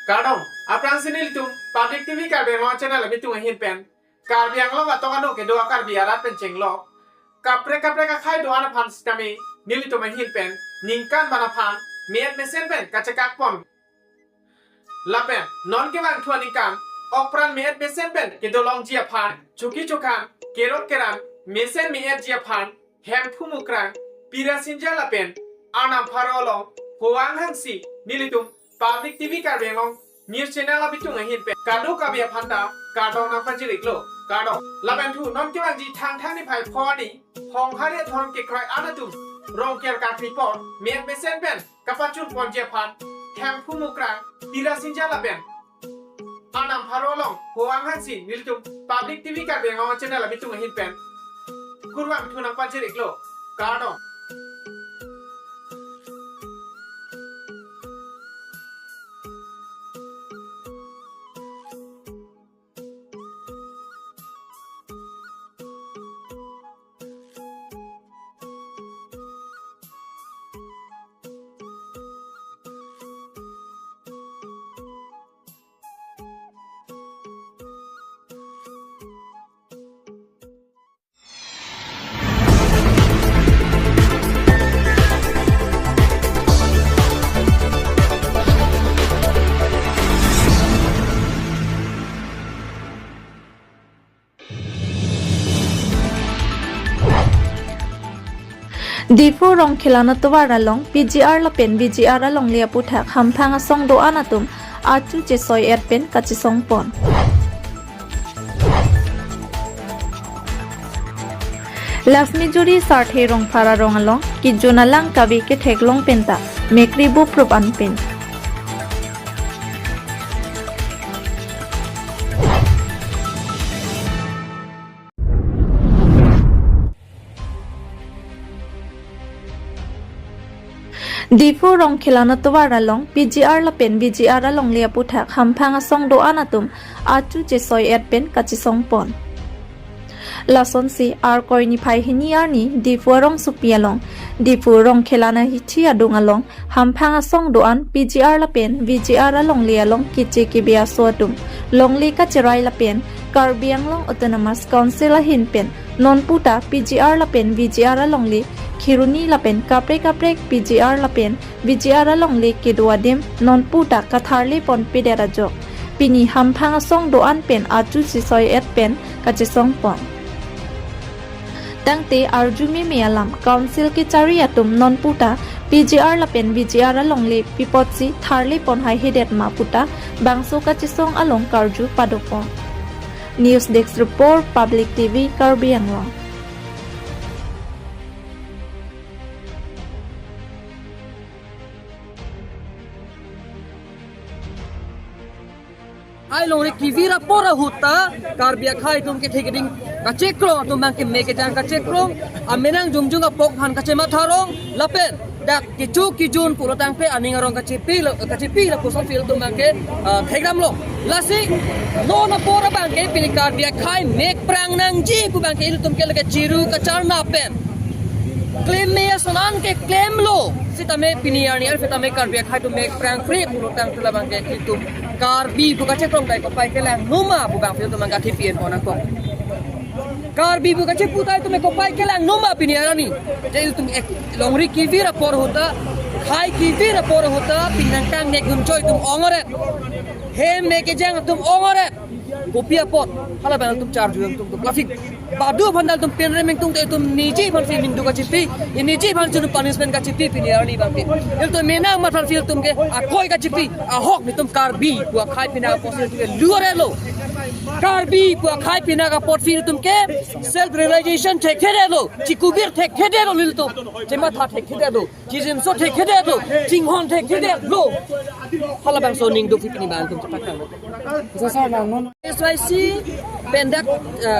Kadang, apa yang sini itu? Public TV karbi mau channel lebih tuh ngin pen. Karbi yang lo atau kan ke doa karbi arat penceng lo. Kapre kakai doa na pan kami nil itu ngin pen. Ningkan mana pan miat mesen pen kacekak pon. Lapen non ke bang tuan ningkan. Okpran miat mesen pen kita long jia pan. Cuki cukan kerot keran mesen miat jia pan. Hem pumukrang pira sinja lapen. Anam parolong huang hangsi nil itu. Public TV karbi ngong news channel abi tu ngin pe kado kabi phanda kado na panjirik lo kado laben thu non ki bangji thang ni phai phoni hong hare thon ke krai anatu rong ker ka tripod mian besen pen kapachun ponje phan tham phu mukra tira sinja laben anam pharolong hoang hansi niltum public TV karbi ngong channel abi tu ngin pen kurwang thu na panjirik lo kado Difu rong khilana tuwara long PGR la pen BGR la long lia puthak hamphanga song do anatum achu che soi er pen kachi song pon Lafmi juri sarthe rong phara rong along ki jonalang kabi ke thek long penta mekri bu prop an pen Difu rong khilana tuwara long PGR la pen BGR la long lia puthak hamphanga song do anatum achu che soi er pen kachi song pon La son si ar koi ni phai hini ar ni difu rong supia long difu rong khilana hi thi adung along hamphanga song do an PGR la pen BGR la long lia long kichi ki bia so tum long li ka cherai la pen Karbiang long autonomous council la hin pen non puta PGR la pen BGR la long li Khiruni la pen kapre PGR la pen BGR la long le ke doadem non puta katharli pon pidera jok pini hamphanga song do an pen achu si soi et pen kache song pon tangte arjumi mealam council ke chariatum non puta PGR la pen BGR la long le pipotsi tharli pon hai hedet ma puta bangso kache song along karju padopon News Desk Report Public TV Karbi Anglong ai long re kivira pora huta karbia khai tum ke thegeding ka chekro tum mang ke meke jang ka chekro amenang jumjung ka pok han ka chema tharong lapen dak ki jun puro tang pe aning arong ka chepi la puson fil tum mang ke thegram lo lasi no na pora bang ke pili karbia khai mek prang nang ji pu bang ke il tum ke la chiru ka charna pen claim me sonan ke claim lo sitame piniar ni al fitame karbia khai tum mek prang free puro tang tu la bang ke tum Karbi buka cekrong dai ko pai kelang numa bu bang fil tu mangka thipien onan ko Karbi buka cepu tai tu me ko pai kelang numa piniara ni jadi tu longri kivira por hota khai kivira por hota pinang kang ne gun choi tum ongore he me ke jang tum ongore kopia pot hala bang tum charge tum traffic badu bhandal tum pen remeng tum te tum niji bhan fi mindu ka chipi ye niji bhan chunu punishment ka chipi piniara ni bang el to mena mathal fil tum ke a koi ka chipi a hok ni tum Karbi bu khai pina possibility ke luare lo Karbi bu khai pina ka pot fil tum ke self realization the khere lo chikubir the khere lo lil to jema tha the khere lo jizim so the khere lo jinghon the khere lo hala bang so ning du fi pini bang tum chapak kang sa na non SYC pendak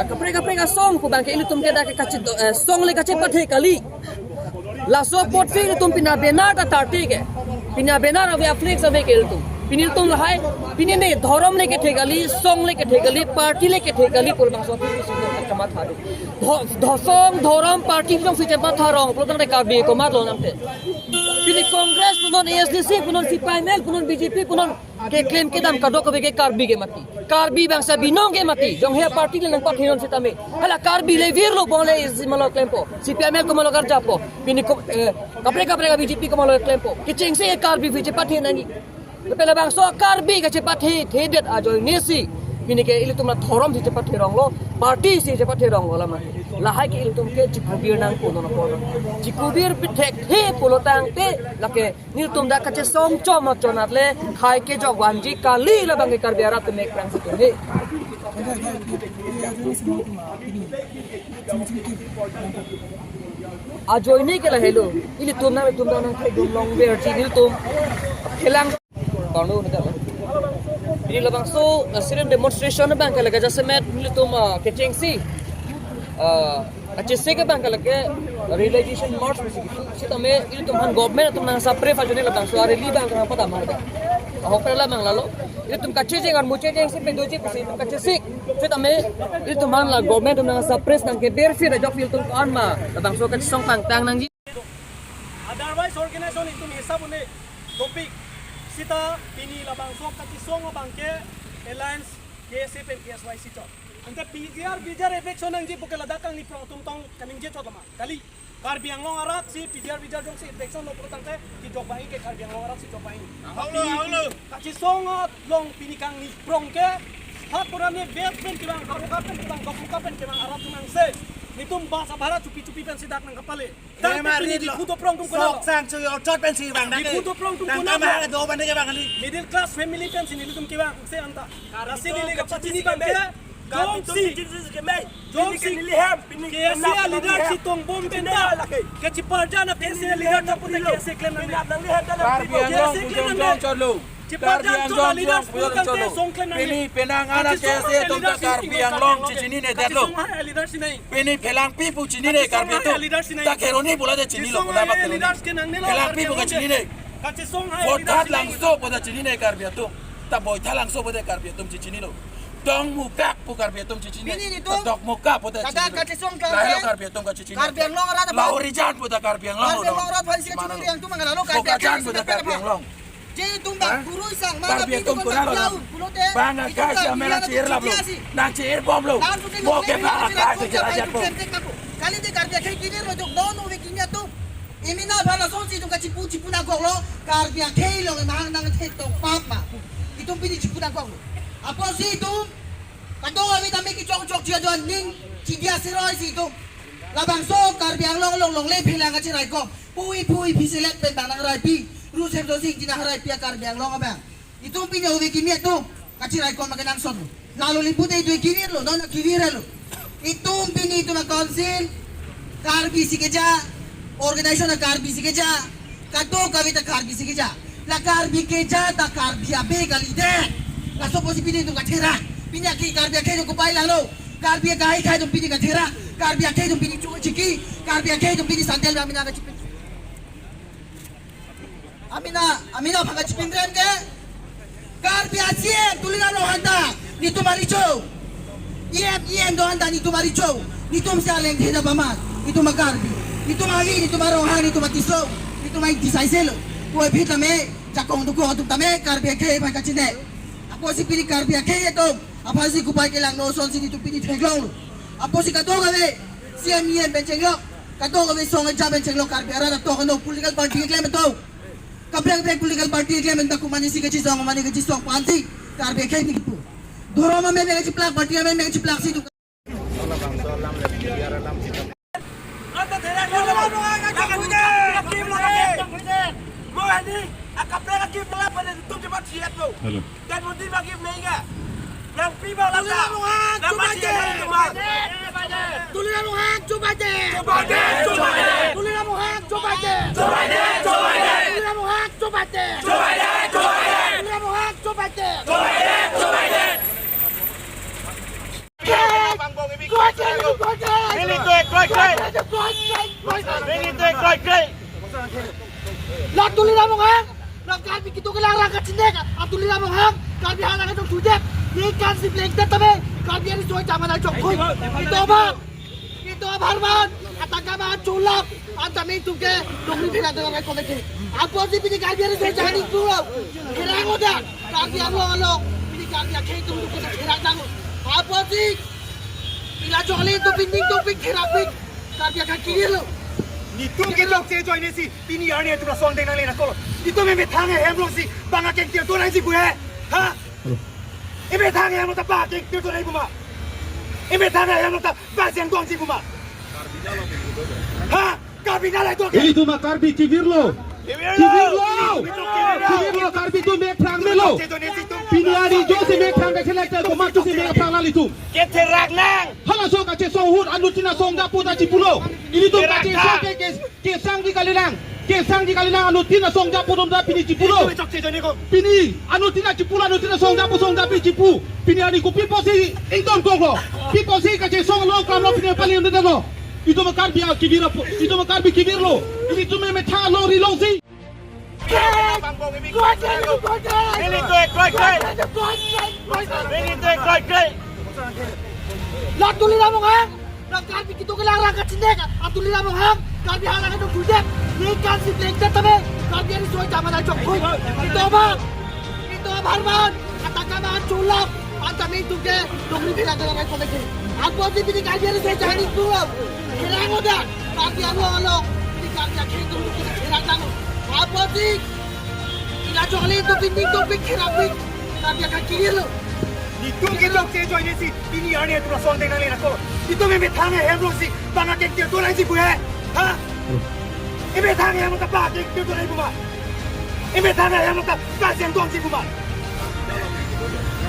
kapre ka song ku bang ke ilu tum ke da ke kachit song le kache pathe kali la so pot fi tum pina benar ta tarti ke pina benar ave flex ave ke tum pinil tum lahai pinin ne dhorom le ke thegali song le ke thegali party le ke thegali pur bang so fi si kama tharu dhosong dhorom party jong fi chama tharong pro tang de Karbi ko ma lo nam te Pini Kongres punon ASDC punon CPML punon BJP punon ke claim ke dam kadok ke Karbi ke mati. Karbi bangsa binong ke mati. Jong he party le nang pathinon sitame. Hala Karbi le virlo bole is malo claim po. CPML ko malo karja po. Pini kapre BJP ko malo claim po. Kicing se Karbi vice pathin nani. Pela bangso Karbi ke cepat he thedet ajoy nesi. Pini ke ilu tumna thorom si cepat herong lo. Party si cepat herong lo lama. Lahai ke ilu tum ke cikubir nang kono na kono. Cikubir pitek he polotang te lake nil tum da kache som chom chonat le khai ke jogwanji kali la bangi Karbi arat te mek prang situ he. Ajoy ni ke la hello. Ilu tum na nang khai dum long ber chi ilu tum khilang kono na da. Ini labang so siren demonstration bang kala gaja semet ilu tum ke chengsi. अच्छे के बैंक लगे रियलाइजेशन मार्च में से तमे इल तुम गवर्नमेंट तुम ना सप्रे फाजने लगा सो रेली बैंक ना पता मार दे हो पहला मंगला लो इल तुम कच्चे जेंग और मुचे जेंग से पेंदोजी से कच्चे से तमे इल तुम मान ला गवर्नमेंट तुम ना सप्रेस नंग के बेर फिर जब इल तुम ऑन मा labang so कच्चे सोंग पांग तांग नंग जी otherwise organization itu hisab une topik sita pini labang so kati songo bangke alliance KSF and KSY sito ante PGR bijar election nang ji bukel adakang ni pro tum tong kaning je chotama kali Karbi Anglong arat si PGR bijar jong si election lo pro tangte ki jokbai ke Karbi Anglong arat si jokbai haulo kati songo long pini kang ni prong ke hak porane bet pen kibang karuka pen kibang kapuka pen kibang arat tumang se nitum bahasa barat cupi-cupi pen sidak nang kapale tang pini di kudo prong tum kono sang chu yo chot pen si bang di kudo prong tum kono ma ha do ban de bang ali middle class family pen sini tum kibang se anta rasi ni ka patini bangke Jomsi, Jomsi, KSA leader si tong bom benda, keciparja na KSA leader na punya KSA claim na Karbi Anglong jong cholo Karbi Anglong leader jong cholo pini penang ana kese tum ta Karbi Anglong chini ne detlo leader si nai pini phelang pi pu chini ne Karbi tu ta keroni bola de chini lo bola ma keroni phelang pi pu ka chini ne kacesong hai bot that lang so bola chini ne Karbi tu ta boy thalang so bola Karbi tum chini lo dong muka pu Karbi tum chini dok muka pu ta chini lahir Karbi tum ka chini Karbi Anglong arat apa? lahori jan pu ta Karbi Anglong Karbi Anglong arat fansi ka chini yang tu mangalalo Karbi jan pu ta Karbi Anglong Jadi tumbang guru isang mana Karbi pintu tum kuna lo banga ka sa mena chir la blo na chir bom lo mo ke ba ka se jara jat po Kali di Karbi kay kini ro jok dono we kinya tu imina bala so si tu ka cipu na gok lo Karbi kay lo mahang nang te to papa itu pini cipu na gok lo apa si itu kado kami tami ki jok dia don ning ci dia siroi si itu labang so Karbi Anglong le philang ka chirai ko pui pisilet pen bang nang rai pi Rusem dosing jina harai pia Karbi Anglong abang. Itu punya ubi kimia tu. Kacirai kau makan angson. Lalu liput itu kirir lo, dona kirir lo. Itu pini itu na council Karbi sikeja, organisation na Karbi sikeja. Kato kawita Karbi sikeja. La Karbi keja ta Karbi abe kalide. La soposi pini itu kathera. Pinya ki Karbi akhe ko pai lalo. Karbi kai kai tu pini kathera. Karbi akhe tu pini chiki. Karbi akhe tu pini sandal amina ka chipi. Amina pagka chipindran ke Karbi asien tulingan lo handa ni tu maricho iem do handa ni tu maricho ni tu msa leng theda bamat ni tu makarbi ni tu magi ni tu marohan ni tu matiso ni tu mai disaiselo ko phita me jakong tu ko tu tame Karbi ke pagka chine apo si pili Karbi ke to apa si kupai ke lang no son si ni tu pili theglong apo si kato gawe si iem benchenglo kato gawe song ja benchenglo Karbi ara to no political party ke lem to Kabrang political party ke menta kumani si kachi song mani kachi song panti Karbi kai ni pu doro ma me kachi plak party me kachi plak si tu anta thera lo ka kuje mo ani akapre ka ki pala pada tu cepat siat lo dan mundi bagi mega yang piba la coba je tuliran hak coba je tuliran hak coba je tuliran hak coba je tuliran hak coba je Lah tuliran mo hang, lang Karbi kito kelarang ka cindek, tuliran mo hang, Karbi halang ka sujek, ni kan si plekta tabe, Karbi ani soy tama na chokhoy. Ito ba? Ito Harman, ataka ba chulap, anta me tu ke dongri phela dengan ai komite apa sih pilih karbiar saya jadi pulau kerang udah karbiar lo pilih karbiar kayak itu untuk kita kerang tangu apa sih bila jolly itu pinding topik kerang pik karbiar kaki lo Itu kita cek join ni si ini ani itu rasong dengan lena kalau itu memang tangga hemlong si bangga kengkir tu nanti gue ha ini tangga hemlong tak pakai kengkir tu nanti gue mah ini tangga hemlong tak pasien gong si gue mah ha kabinal itu Ini tu mak karbi kivirlo. Kivirlo karbi tu mek thang melo. Piniari jo se mek thang ke lekter ko mak tu se mek thang lali tu. kita ragnang Hala so ka che song hut anu tina song da puta cipulo. Ini tu ka che so ke sang di kalilang. Ke sang di kalilang anu tina song da putom da pini cipulo. itu cek join ni kau Pini anu tina cipulo anu tina song da pi cipu. Pini ari ku pipo si ington konglo. Pipo si ka che song lo kam lo pini pali unde no. Itu mak karbi kivira itu mak karbi kivirlo. Ini tu me tha lo ri lo si. ini tu ekoi lah tulir among hang lah karbi kita ke larang ke cindek tulir among hang karbi halang itu budak ni kan si blengket tapi karbi ini soal zaman aja koi itu apa harman katakan bahan culap anta me tu ke dongri phela dengan ai komite apa sih pilih karbiar saya jadi pulau kerang udah karbiar lo pilih karbiar kayak itu untuk kita kerang tangu apa sih bila jolly itu pinding topik kerang pik karbiar kaki lo itu kita cek join ni si ini ani itu rasong dengan lena kalau itu memang tangga hemlong si bangga kengkir tu nanti gue ha ini tangga hemlong tak pakai kengkir tu nanti gue mah ini tangga hemlong tak pasien gong si gue mah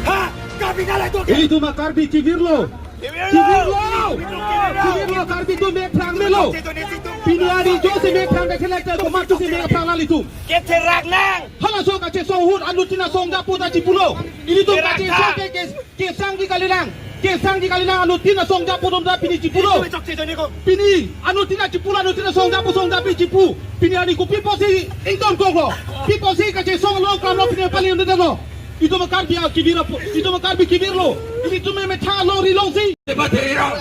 ha kabinal itu Ini tu mak karbi kivirlo. Kivirlo karbi tu mek thang melo. Piniari jo se mek thang ke lekter ko mak tu se mek thang lali tu. kita ragnang Hala so ka che song hut anu tina song da puta cipulo. Ini tu ka che so ke sang di kalilang. Ke sang di kalilang anu tina song da putom da pini cipulo. itu cek join ni kau Pini anu tina cipulo anu tina song da pi cipu. Pini ani ku pipo si ington konglo. Pipo si ka che song lo kam lo pini pali unde no. Itu mak karbi kivira itu mak karbi kivirlo. Ini tu me tha lo ri lo si. Batero.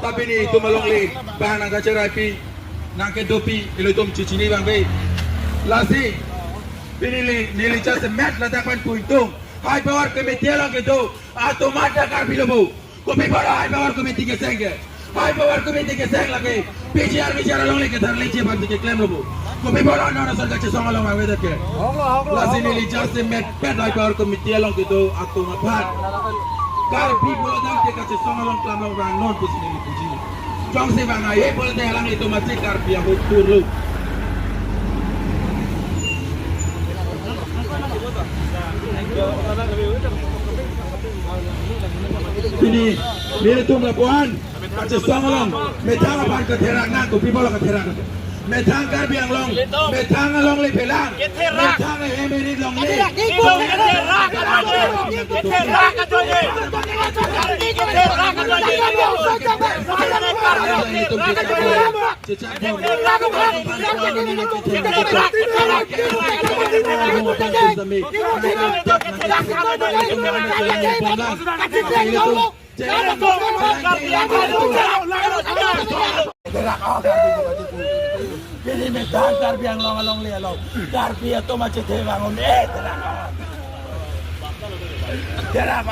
Tapi ni itu malong le. Bahan ang kacerai pi. Nang ke dopi ilo itu cicini bang be. Lasi. Pinili nili just mat la takpan puitung. High power committee lang itu. Automata karbi lobo. Kopi bora high power committee ke senge. High power committee ke seng lagi. PGR bicara long le ke thar leche bang ke claim lobo. Kopi bora na na sarga che song long ma weather ke. Lasi nili just mat pet high power committee lang itu automata. Karbi bola dam te kache songalong klamong bang non pusini ni puji. Jong se bang ay bola te halang itu masih karbi yang turlu. Ini tu melapuan kache songalong metang apa ke terak nang kopi bola ke terak. Metang karbi yang long, metang long le pelang, metang emeni long le. Jadi metang karbi yang long le long, karbi itu macam te bangun terak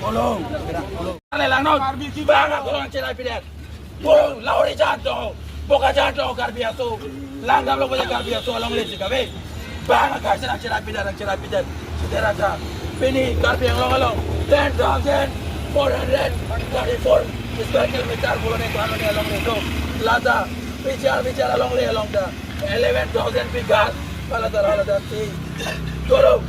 kolong. Lelang non, bang kolong cerai pidet. Kolong lauri jatuh, boka jatuh karbi itu. Langgam lo boleh karbi itu long le sikabe. Bang kasih cerai pidet. Saudara ta, ini karbi yang long 10,434 special meter boleh kalau ni long itu. Lada bicara long le long dah 11,000 pigas. Kalau dah si kolong.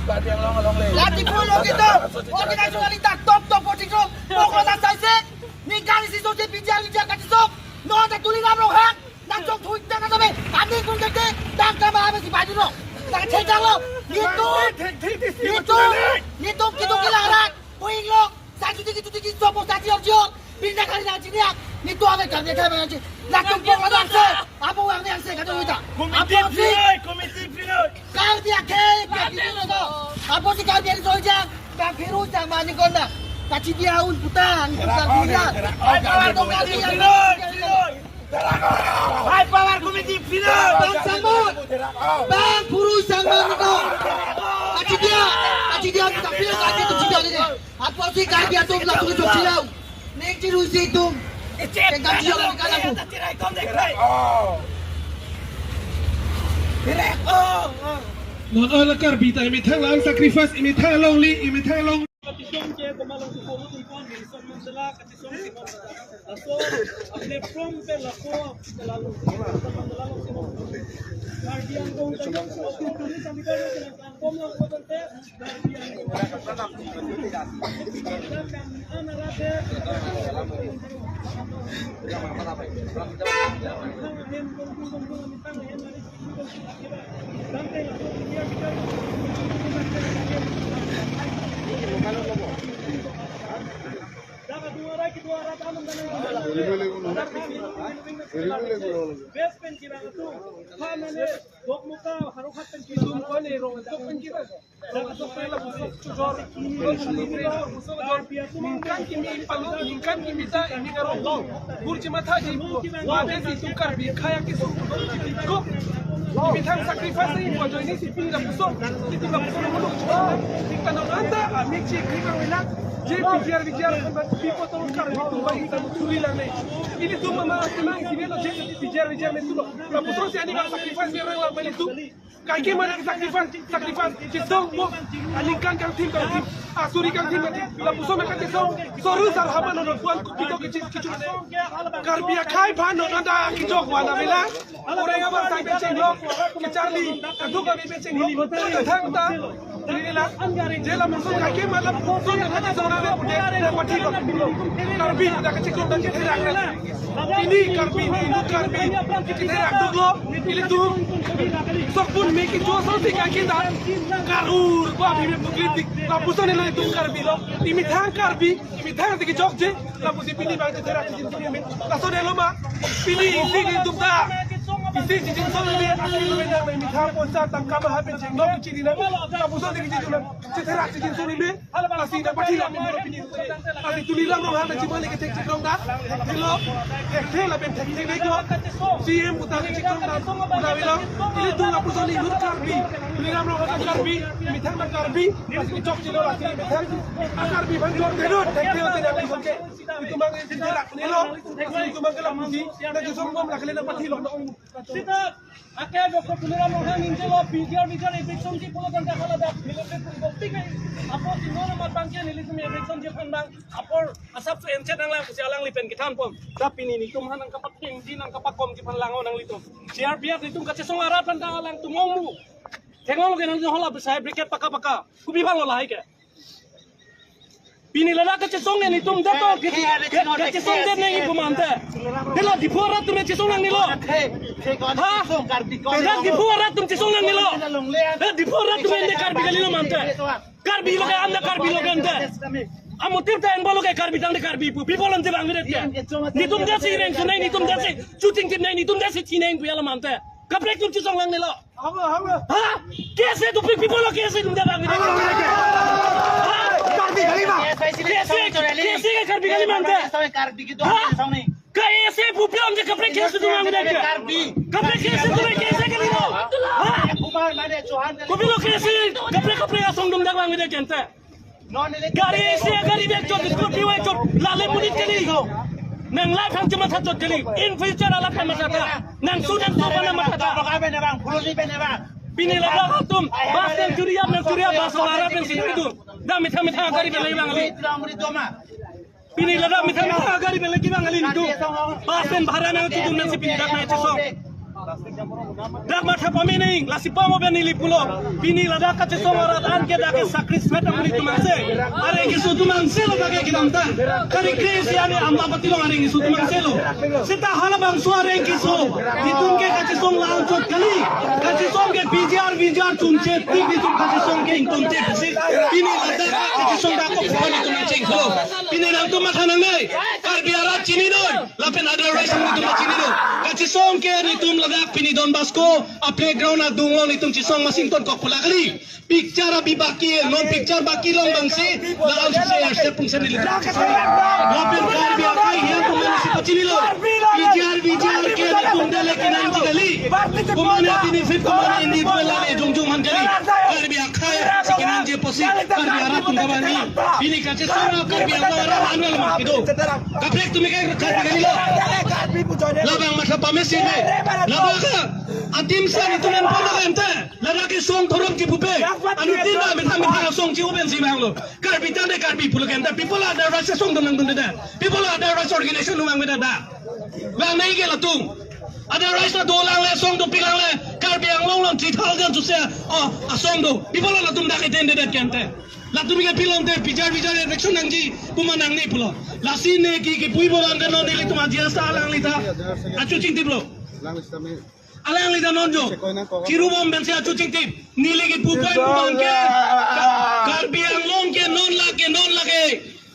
Karbi yang long le. Lati pulau gitu. Organisasionalitas top posisi. Pokoknya saya ni kali si sosial bijar kat sok. No ada tulis amro hang. Nang sok tuit nang sampai. Kami pun kete. Tak kama habis si baju lo. Tak cekang lo. Itu kita kelaran. Puing lo. Sakit sopo sakit orjo. Pindah kali nak sini. Itu apa kami kami nanti. Nak tumpuk orang se. Apa orang yang se kata kita. Komiti pilih. Karbi akhir. Apa sih karbi ini soalnya. Tak biru sama ni kau nak. Kaci dia un putang, putang dia. Hai power committee final. Bang Sambut. Bang Puru Sambut itu. Kaci dia tak pilih kaci tu tidak ni. Apa sih kaci tu langsung ke silau. Nek ciru situ. Kaci dia kan aku. Non ala karbi ta imi thang lang sacrifice imi thang long li imi thang long Katisong ke kumalang sukulo tumpon di isang mansala katisong si Aso apne from pe lako lalu lalu si Guardian kong tanong sa tuloy sa mikro ng angkom ng kote Guardian anarate Best pen kira itu, mana dok muka harukat pen kira itu kau ni rong dok pen kira. Dapat dok pela busuk jor ini busuk jor biar tu mungkin kimi palu mungkin kimi ta ini kerong. Burji mata jibu, wabe si tukar bi kaya kisuk. Kok kimi thang sacrifice ini kau join ini si pilih busuk, si tiba busuk mulu. Kita nak anda, mixi kira winak. Je bijar people to kar itu bagi kita tuli lane ini tu mama memang ini lo je bijar itu lo la putro si ani sacrifice ni orang lain itu kai ke mana sacrifice kisong mo alingkan kang tim asuri kang tim la putro mereka kisong soru sal hama no buan kupito ke kicu karbia kai ban no anda kicok wana bela orang yang bar sai benceng lo ke charlie adu kami benceng lo thang ta ini lah jela musuh kai ke mana putro mereka karbi ada kecikung dan kita ini karbi kita dulu ini tuh sok pun make it jual sih kita karur gua bimbing kritik lapusan ini itu karbi lo imitang tiga jogje lapusi pilih bang kita langsung deh lo mah pilih ini itu dah isi cincin soalnya dia akhirnya memang imitang posa tangkap habis jenggot kecil ini lapusan tiga cincin cetera cincin soalnya masih dapat hilang Asi tulilang roh hana cibali ke tek cikrong dah. Hello, tek la ben tek ko. CM putar cikrong dah. Putar bilang ini tu ngapur soli nur karbi. Tulilang roh hana karbi, mitang na karbi. Asi cok cilo lagi mitang. Karbi banjor dedot tek teo tidak boleh. Itu mang tidak. Hello, itu mang kelam musi. Ada jusung bom la kalian dapat hilo. Sita akhirnya dokter tulilang roh hana ninja lo bijar infection ki pula kan kalau dah militer bukti kan. Apa sih mana matangnya nilisme infection je pandang. Apor asap tu encet nang lang sialang lipen kitan pom tapi ni tum hanang kapak king di nang kapak kom kipan lango nang litum siar biar litum kace song arapan ta lang tumomu teknologi nang hola besai briket paka kubi bang lo lai ke pini lala kace song ni tum dato kace song den ni bumante dela di pora tum kace song nang nilo ha di pora tum kace song nang nilo di pora tum ende karbi galilo mante karbi lo ke anda karbi lo gante Amotir ta en balo kay karbi tang de karbi pu people ante bang viret ke ni tum dasi reng sunai ni tum dasi shooting tim nai ni tum dasi chineng pu yala mante kaprek tum chisong lang nilo ha kaise tu people lo kaise tum de bang viret karbi galima kaise karbi galima ante karbi ki to song nei kaise pu pion de kaprek kaise tum bang viret ke kaprek kaise tu kaise galino ha kumar mane johan pu lo kaise kaprek asong dum de bang viret ke ante Gari bekjot disco piwekjot lale munit kali nang live hang cuma satu kali in future ala kan masata nang sudan to bana masata bang pulusi bang pini la hatum basen curiya bas lara pen sin itu da mitha gari belai bang ali pini la mitha gari belai bang ali itu basen bharana tu dum nasi pini dak na cheso dak matha pamining lasi pamo benili pulo pini la dak cheso marat an ke dak sakris meta muni tumangse are ki su tumangse lo dak ki namta kari kresi ane amba pati lo are ki su tumangse lo sita hala bang suare ki so ditum ke cheso lang chot kali cheso ke BJR tumche tik ditum cheso ke ingtum che pini la dak cheso dak ko poni tumangse lo pini nang tu matha nang nei kar biara chini doi lapen otherwise nitum chini do kachi song ke nitum ladak pini Don Bosco a playground a dunglo nitum chi song Washington kok pulakali picture abi baki non picture baki long bangsi laal se accept pung seni lapen karbi akai hian tum si chini lo bijar ke nitum dale ke nan gali kumane pini fit kumane indi pela le jung han gali karbi akai sikinan je posi karbi ara tum kabani ini kachi song karbi ara anwal ma kido kaprek tumi ke karbi gali lo labang masa pamesi me labaka atim sa itu nan pala ente lalaki song thorom ki pupe anu tinda mitha song chi uben si mang lo karbi tande karbi pulu kenta people are the right song dong dong da people are the right organization lu mang da bang nei ke latung ada right na dolang le song do pilang le karbi ang long 3000 tu se a song do people are latung da ke tende da kente latung ke pilong te bijar election nangji pumanang nei pulo lasi ne ki pui bolang kan no nili tuma dia sa lang lita acu cing tip lo alang lita nonjo kiru bom ben se acu cing tip nili ki pupai pumang ke karbi ang long ke non lake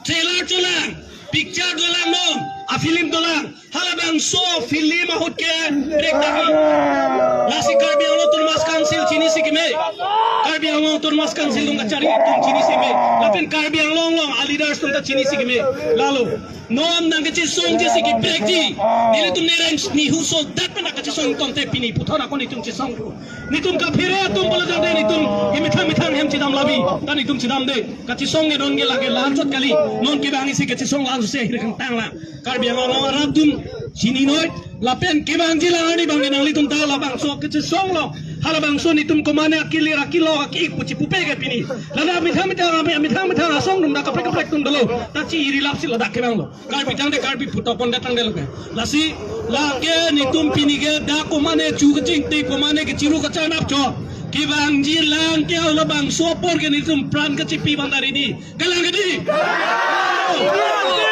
trailer cholang picture dolang no a film dolang halabang so film ahut ke breakdown lasi karbi ang lo turmas council chini sikime karbi ang lo turmas council dong kacari tum chini sikime lapin karbi ang long leaders tum ta chini sikime lalu non nang kecil song je siki breakdi nili tum nereng ni huso dat pena kecil song tum te pini puthora ko ni tum chi song ni tum ka phire tum bola jang de ni tum imithang hem chidam labi ta ni tum chidam de kecil song ne don ge lage lanchot kali non ke bangi si kecil song lang se hirang tang la karbi ang lo arab tum chini noi lapen ke bang jila ni bang nang li tum ta la bang so kecil song lo hala bang so ni tum ko mane akili rakilo aki puci pupe ge pini lada mithang song dum da kaprek tum dalo ta chi iri lap si lada ke bang lo karbi tang de karbi puto pon datang de lo lasi lage ni tum pini ge da ko mane chu ke ching te ko mane ke chiru ka chanap cho ki bang jilang ke lo bang so por ge ni tum pran ke chipi bang dari di galang ge di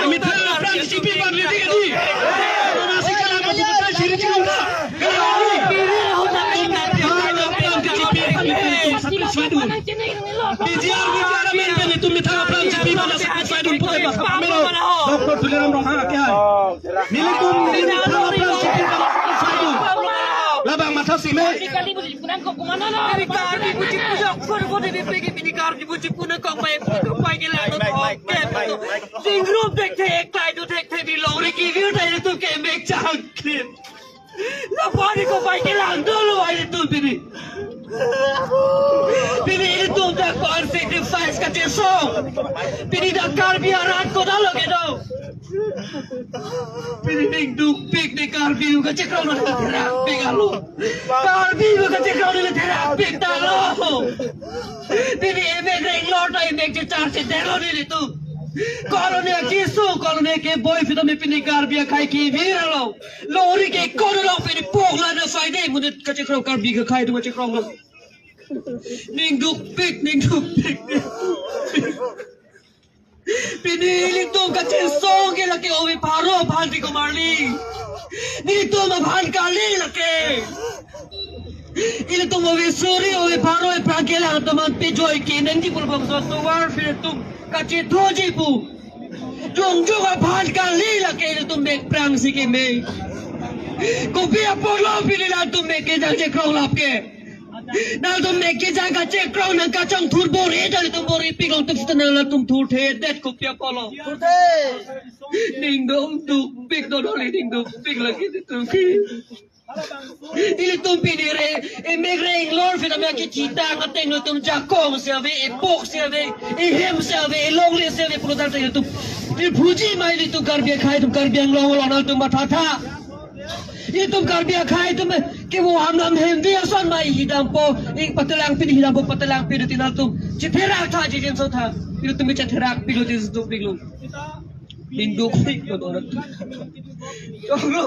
mithang pran ke chipi bang di ge di masih galang ko puto siri chiru da bijar men ben itu mithang pran chipi bang satisfied un putai bas mero doktor tuliram rong ha ke hai militum mithang pran chipi bang satisfied labang mata si me Kali boleh punang kok kumana na? Karbi buci pusak for de bepege mini karbi buci punang kok mai ke la no ke. Sing group dek tai do dek di lori ki view dai tu ke mek chang klip. La pari ko mai ke la dolo ai tu bini. Bini itu dah sacrifice ka te song. Bini dah karbi arat ko dalo ke do. Pining duk pik de karbi ka cekro na terak pik alo. Karbi ka cekro na terak pik talo. Pini emek reng lord na emek che char se delo ni tu. Kolone kisu kolone ke boy fito me pini karbi khai ki viralo. Lori ke kono pini pogla na faide mun ka cekro karbi ka khai tu cekro lo. Ning duk pik. Piniling tuh kacil song ke laki owi paro bhanti ko marli. Ni tuh ma bhan kali laki. Ini tuh owi suri owi paro e pragela teman pijoi ki nanti pun bangsa tuar fir tuh kacil thoji pu. Jong bhan kali laki ini tuh mek prang si ke me. Kopi apa lo pinilah tuh mek ke jang je krong lap ke. Nal tum neki jaga cek crown nang kacang turbo re dari tum bori pigong tum setenang la tum tur the det ko pia polo ding dong duk pig do doli ding duk pig lagi tum ki ili tum pinire e megreng lor fina me ki cita ka teng tum jakong serve e pok serve e hem serve e longle serve product tum il puji mai tum karbi khai tum karbi ang long long tum batata ये तुम कर बिया खाए तुम कि वो हम हिंदी असन माई हिदाम पो एक पतलांग पिन हिदाम पो पतलांग पिन तिना तुम चिथेरा था जिजन सो था ये तुम चिथेरा पिलो जिस तुम पिलो हिंदू पिलो दोनों चलो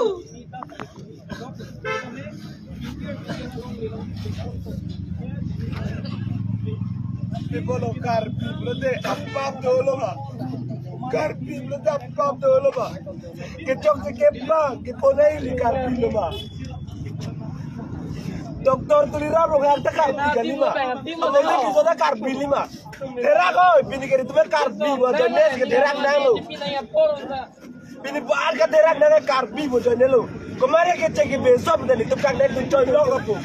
People of Karbi, brother, apap dulu ba? Karbi, brother, apap dulu ba? Kecok sekepa, keponai di Karbi dulu ba? Doktor tulira rogan tak Karbi kan lima. Ada lagi sudah Karbi lima. Terak kau, pilih kiri tu Karbi, wajahnya seketerak nalo. Bini buat ka terak na karbi mo join lo. Kumare ke cek besok dan itu kan dari join lo ko.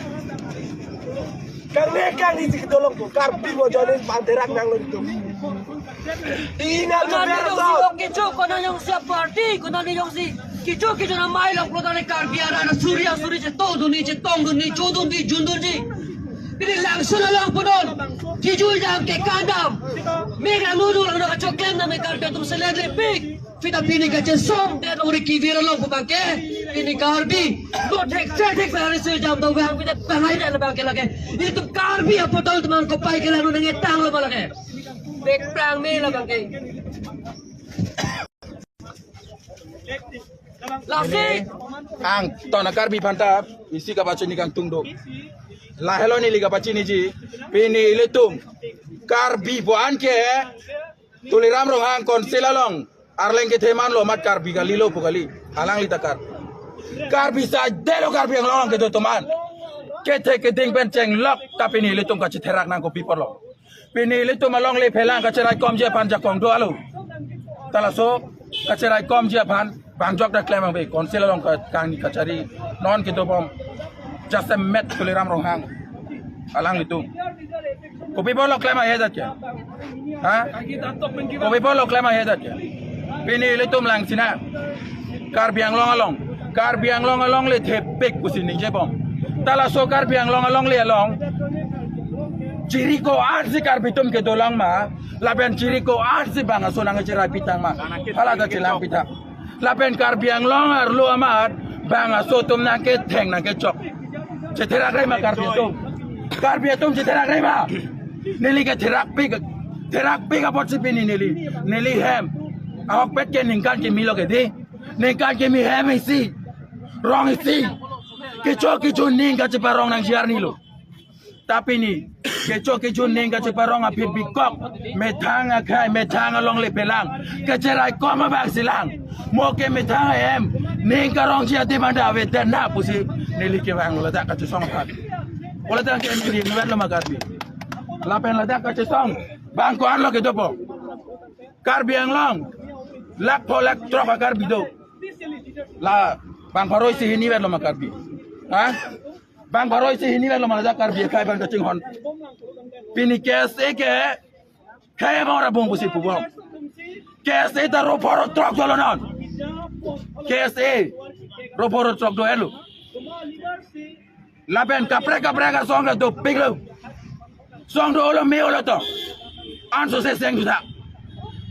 Karena kan di sini tolong ko karbi mo join terak nang lo itu. Ina to berso. Kicu kono yung siap party, kono yung si kicu na mai lok lo dale karbiara na surya je to duni je tong duni chodun di jundur ji. Bini langsung lang po doon. Kicu jam ke kadam. Mega nudu lang na choklem na may karbi tum selele pik. Fita pini ka jesong den uri kivira lang po bangke. Pini karbi. Lo tek para se jam do bang pita pangai na bangke lage. Itu karbi apa tol teman ko pai ke lanu nang etang lo malage. Bek prang me la bangke. Lasi. Ang to na karbi pantap isi ka baca ni kang tungdo. La hello ni liga baca ni ji. Pini iletum karbi buan ke tuliram rong hang konselalong. Arleng ke teman lo mat karbi kali lo pukali alang lita karbi sa delo karbi yang long ke teman ke ding benceng lok tapi ni litung ka citerak nang ko pipor lo pini litung malong le pelang ka cerai kom je pan jakong do alo talaso ka cerai kom je pan bangjok da klemang be konselalong ka kang ni ka cari non ke bom just a met tuliram rong hang alang litung ko pipor lo klema hedat ke ha ko pipor lo klema hedat ke Pini litum lang sina karbiang long along le tepek kusin je bom tala so karbiang long along le along ciri ko arsi karbitum ke dolang ma laben ciri ko arsi banga so nang cerai pitang ma hala da celang pita laben karbiang long arlu amat banga so tum nang ke theng nang ke chok ceterak rei ma karbiatum ceterak rei ma nili ke terak pik apa sipini nili hem awak pet ke ningkan ke milo ke di ningkan ke mi hem isi rong isi keco ning ka ceparong nang siar ni lo tapi ni keco ning ka ceparong apit bikok metanga kai metanga long le pelang kecerai koma bang silang mo ke metanga hem ning ka rong sia di manda wetan na pusi nili ke bang lo tak ka cesong kat ola tak ke ni nuan lo magarbi lapen la tak ka cesong bang ko an lo ke dopo karbi ang long lak trop karbi do la bang paroi si hini lo makarbi ha bang paroi si hini lo malaja karbi kai bang kacing hon pini kes eke kai bang ra bong busi pubom kes e ta ro poro trop jolo non kes e ro poro trop do elu la ben kapre ka songa do piglo song do lo me lo to anso se seng juta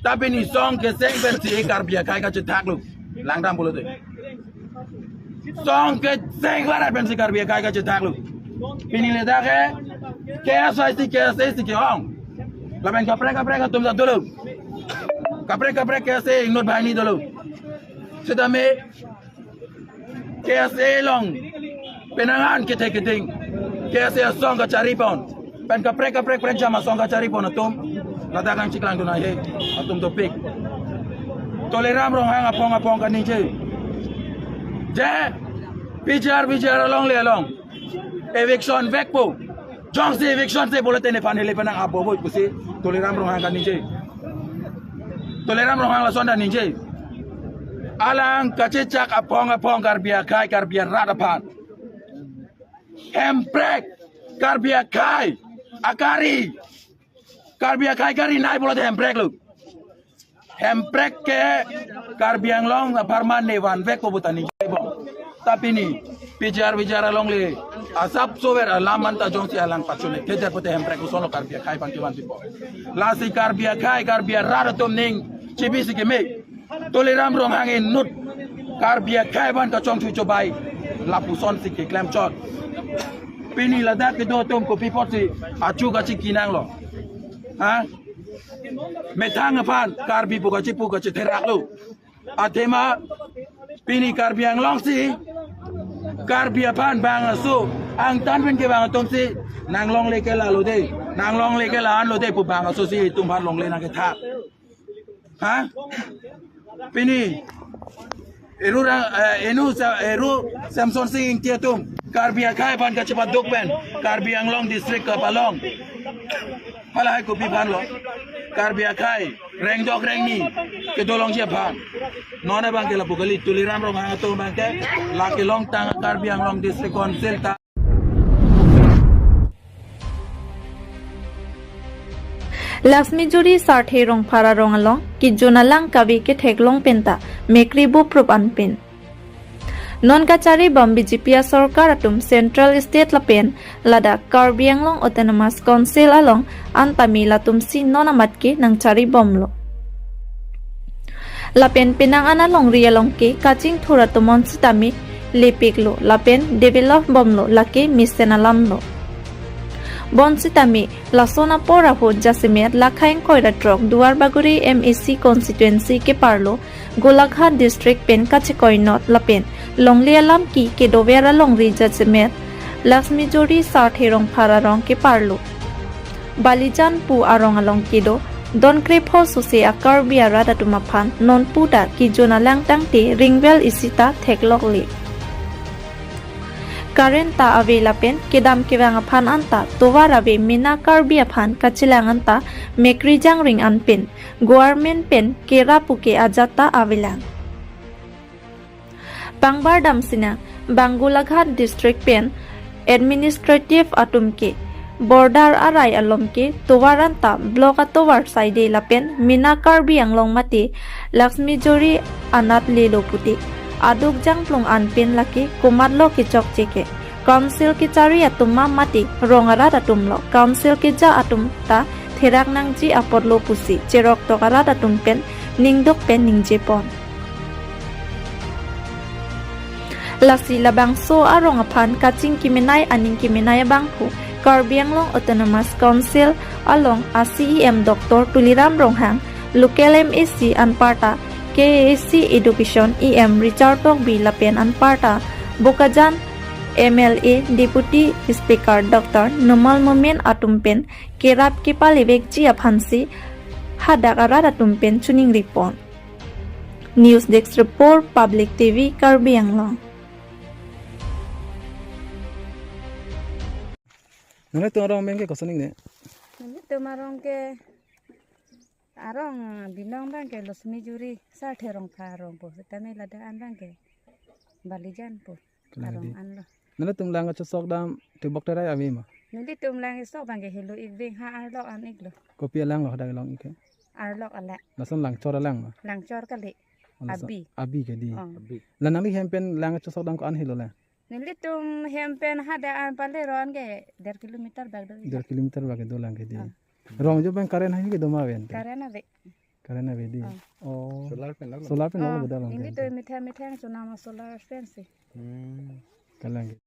tapi ni song ke seng ben si karbia kai ka cetak lu langdam bulu tu song ke seng lara ben si karbia kai ka cetak lu pini le da ke asai si ke ong la ben kapre ka tum sa dulu kapre ke se not bani dulu sedame ke se long penangan ke ting ke se song ka cari pon ben kapre jama song ka cari pon atum ladakan ciklang dunai he atum topik toleram rong hang apong kan ni je bijar along le along eviction vekpo jong se eviction se bola tene panele panang abo boy kusi toleram rong hang kan ni je toleram rong hang la sonda ni je alang kacecak apong karbia radapan emprek karbia kai akari karbia kai kari nai bola emprek lu emprek ke karbiang long parman nevan vek ko butani bong tapi ni bicara long le asap sober alaman ta jong si alang pachune kejar pote emprek ko solo karbia kai pan kiwan tipo lasi karbia kai karbia radatom ning cibisi ke me toleram rong hangin nut karbia kai ban ka chong chu chobai lapu son si ke klem chot pini ladat ke do tom ko pipoti achu ka chikinang lo ha metang apan karbi puka terak lu atema pini karbi ang long si karbi apan bang asu ang tan pen ke bang tom si nang long le ke la lo de nang long le ke la an lo de pu bang asu si tum pan long le nang ke tha ha pini eru samson sing tiatum karbi akai pan ka cepat dokpen karbi ang long district ka palong Palahai kopi pan lo, karbia kai, reng dok reng ni, ke dolong siapa? nona bang ke la pugali tuliram rong ato bang ke la ke long tang Karbiang long district council ta Lakshmi Juri Sarthe Rong Phara Rong Along Ki Jonalang Kabi Ke Theklong Penta Mekri Bu Prup Anpin Non Kachari Bam BJP Sarkar Atum Central State Lapen Lada Karbi Anglong Autonomous Council Along Antami Latum Si Non Amatke Nang Chari Bomlo Lapen Pinang Analong Rialong Ke Kaching Thuratumon Sitami Lepiklo Lapen Develop Bomlo Lake Misenalamlo Bonsitami Lasona Poraho Jasimet Lakhaing Koira Trok Duar Baguri MEC constituency ke Parlo Golaghat district pen Kachikoi Not Lapen Longlialam ki Kedovera Longri Jasimet Lakshmi Juri Sarthe Rong Phara Rong ke Parlo Balijan Pu Arong Along Kido Don Krepo Suse Akarbi Arada Tumaphan Non Puta ki Jonalang Tangte Ringwell Isita Theklokli Karen ta ave lapen kedam kewang aphan anta towar ave mina karbi aphan kachilang anta mekri jang ring anpin government pen kera puke ajata avelang Bangbar damsina Bangulaghat district pen administrative atumke border arai alomke towar anta block atowar side lapen mina karbi anglong mati Lakshmi Juri anat lelo puti Aduk jang plong anpin laki kumadlo ki chok cheke council ki chari atumma mati rongara atumlo council ki ja atum ta therak nangji apodlo pusi cherok tokara atum pen ningdok pen ningje pon lasi labang so arong aphan kaching kiminai aning kiminai bangphu Karbi Anglong Autonomous Council along ACEM Dr. Tuliram Ronghang local MEC Anparta KAC Education EM Richard Tokbi Lapen Anparta Bokajan MLA Deputy Speaker Dr. Numal Momen Atumpen Kerap Kipalibek Ji Aphansi Hadak Arat Atumpen Chuning Ripon News Desk Report Public TV Karbi Anglong Nang tu orang main ke kosaning ne. Nanti tumarong ke arong binong bang ke Lakshmi Juri Sarthe Rong Phara Rong po tame lada an bang ke Balijan po arong an lo. Nang tu lang at sok dam tibok terai ami ma. Nanti tumlang isok bang ke hilo igving ha arlo an iglo. Kopi lang lo kadang long ike. Arlo ala Nasan lang chora lang ma. langcor kali abi. Abi ke di. Oh. Lanang li hempen lang at sok dam ko an hilo la. Nanti tum hempen hada an pale ron ke 1 kilometer bag do. 2 kilometer bagi do lang ke di. Rong jo bang karen hai ke do ma wen. Karena be. Karen ave di. Oh. solar pen Solar pen lo budal long. Nanti tu mitha mitha sunama solar fence. Kalang.